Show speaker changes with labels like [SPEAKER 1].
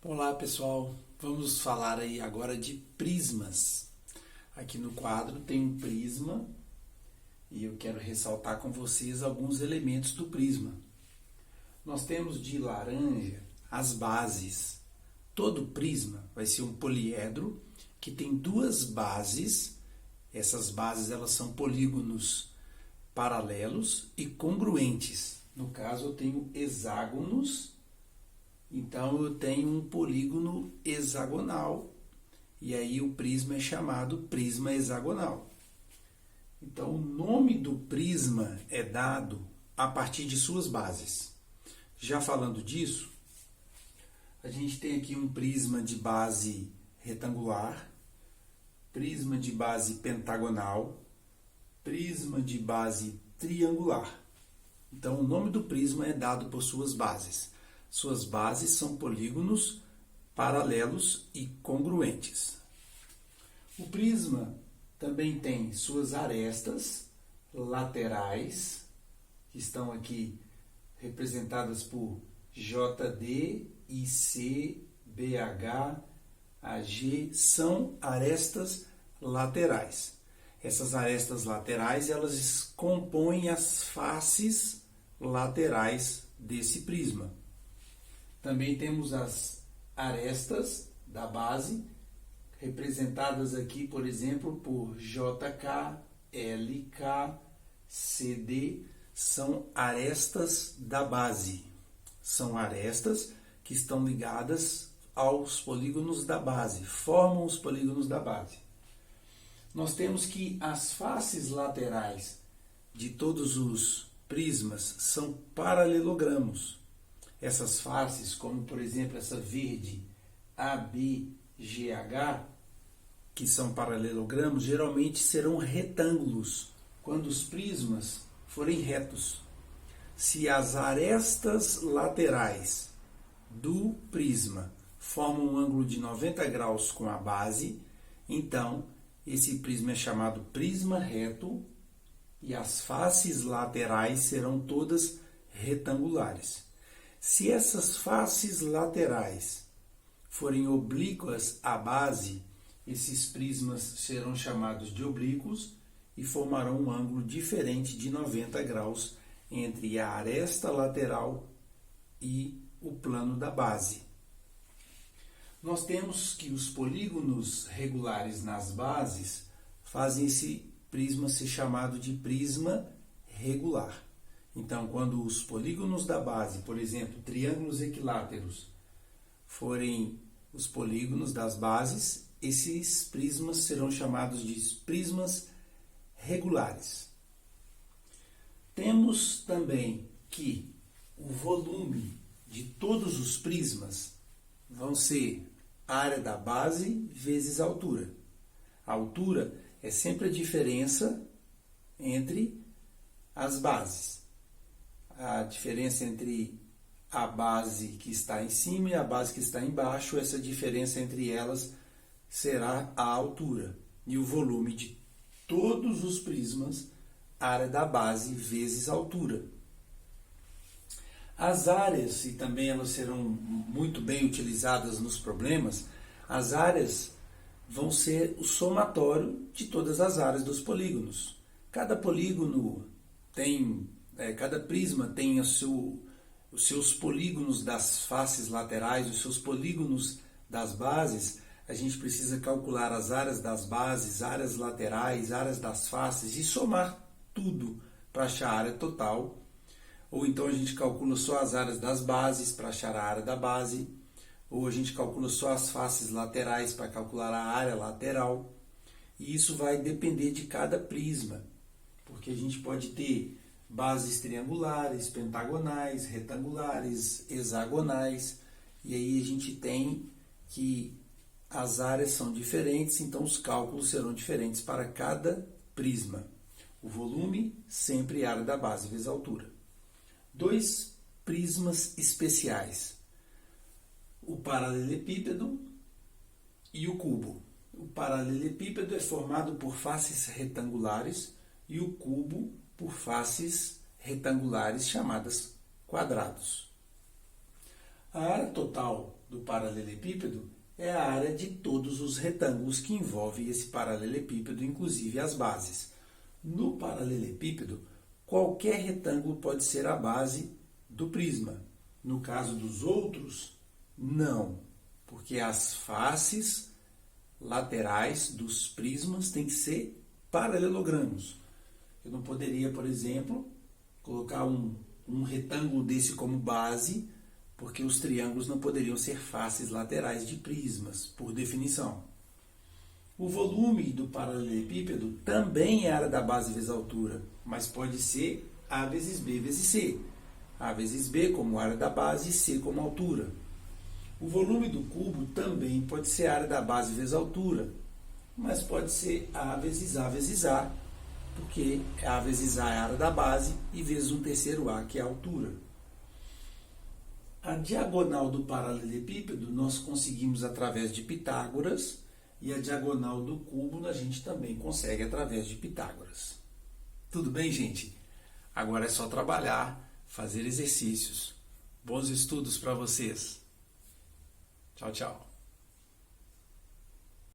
[SPEAKER 1] Olá pessoal, vamos falar aí agora de prismas. Aqui no quadro tem um prisma e eu quero ressaltar com vocês alguns elementos do prisma. Nós temos de laranja as bases. Todo prisma vai ser um poliedro que tem duas bases. Essas bases elas são polígonos paralelos e congruentes. No caso eu tenho hexágonos. Então, eu tenho um polígono hexagonal, e aí o prisma é chamado prisma hexagonal. Então, o nome do prisma é dado a partir de suas bases. Já falando disso, a gente tem aqui um prisma de base retangular, prisma de base pentagonal, prisma de base triangular. Então, o nome do prisma é dado por suas bases. Suas bases são polígonos paralelos e congruentes. O prisma também tem suas arestas laterais, que estão aqui representadas por JD, IC, BH, AG, são arestas laterais. Essas arestas laterais, elas compõem as faces laterais desse prisma. Também temos as arestas da base, representadas aqui, por exemplo, por JK, LK, CD, são arestas da base. São arestas que estão ligadas aos polígonos da base, formam os polígonos da base. Nós temos que as faces laterais de todos os prismas são paralelogramos. Essas faces, como por exemplo essa verde ABGH, que são paralelogramos, geralmente serão retângulos quando os prismas forem retos. Se as arestas laterais do prisma formam um ângulo de 90 graus com a base, então esse prisma é chamado prisma reto e as faces laterais serão todas retangulares. Se essas faces laterais forem oblíquas à base, esses prismas serão chamados de oblíquos e formarão um ângulo diferente de 90 graus entre a aresta lateral e o plano da base. Nós temos que os polígonos regulares nas bases fazem esse prisma ser chamado de prisma regular. Então, quando os polígonos da base, por exemplo, triângulos equiláteros, forem os polígonos das bases, esses prismas serão chamados de prismas regulares. Temos também que o volume de todos os prismas vão ser a área da base vezes a altura. A altura é sempre a diferença entre as bases. A diferença entre a base que está em cima e a base que está embaixo, essa diferença entre elas será a altura. E o volume de todos os prismas, a área da base vezes a altura. As áreas, e também elas serão muito bem utilizadas nos problemas, as áreas vão ser o somatório de todas as áreas dos polígonos. Cada polígono tem... Cada prisma tem os seus polígonos das faces laterais, os seus polígonos das bases. A gente precisa calcular as áreas das bases, áreas laterais, áreas das faces e somar tudo para achar a área total. Ou então a gente calcula só as áreas das bases para achar a área da base. Ou a gente calcula só as faces laterais para calcular a área lateral. E isso vai depender de cada prisma, porque a gente pode ter bases triangulares, pentagonais, retangulares, hexagonais, e aí a gente tem que as áreas são diferentes, então os cálculos serão diferentes para cada prisma. O volume sempre é a área da base vezes a altura. Dois prismas especiais, o paralelepípedo e o cubo. O paralelepípedo é formado por faces retangulares e o cubo por faces retangulares chamadas quadrados. A área total do paralelepípedo é a área de todos os retângulos que envolvem esse paralelepípedo, inclusive as bases. No paralelepípedo, qualquer retângulo pode ser a base do prisma. No caso dos outros, não, porque as faces laterais dos prismas têm que ser paralelogramos. Eu não poderia, por exemplo, colocar um retângulo desse como base, porque os triângulos não poderiam ser faces laterais de prismas, por definição. O volume do paralelepípedo também é a área da base vezes a altura, mas pode ser A vezes B vezes C. A vezes B como área da base e C como altura. O volume do cubo também pode ser a área da base vezes a altura, mas pode ser A vezes A, porque A vezes A é a área da base e vezes um terceiro A, que é a altura. A diagonal do paralelepípedo nós conseguimos através de Pitágoras e a diagonal do cubo a gente também consegue através de Pitágoras. Tudo bem, gente? Agora é só trabalhar, fazer exercícios. Bons estudos para vocês. Tchau, tchau.